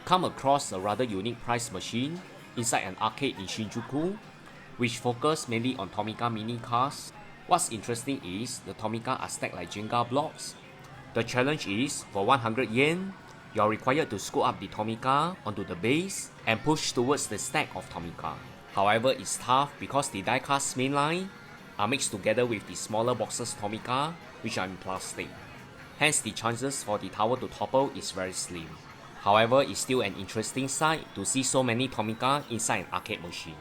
come across a rather unique prize machine inside an arcade in Shinjuku, which focus mainly on Tomica mini cars. What's interesting is the Tomica are stacked like Jenga blocks. The challenge is, for 100 yen, you are required to scoop up the Tomica onto the base and push towards the stack of Tomica. However, it's tough because the die-cast mainline are mixed together with the smaller boxes Tomica, which are in plastic. Hence, the chances for the tower to topple is very slim. However, it's still an interesting sight to see so many Tomica inside an arcade machine.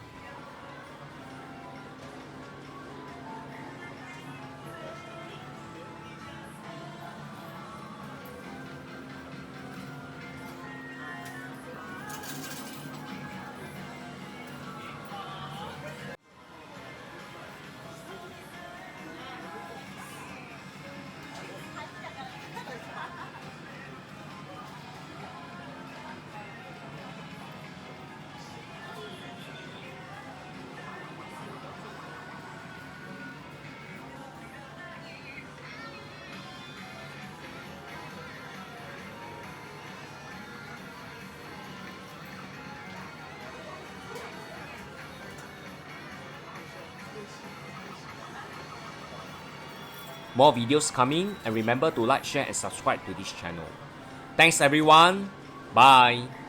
More videos coming, and remember to like, share and subscribe to this channel. Thanks everyone, bye!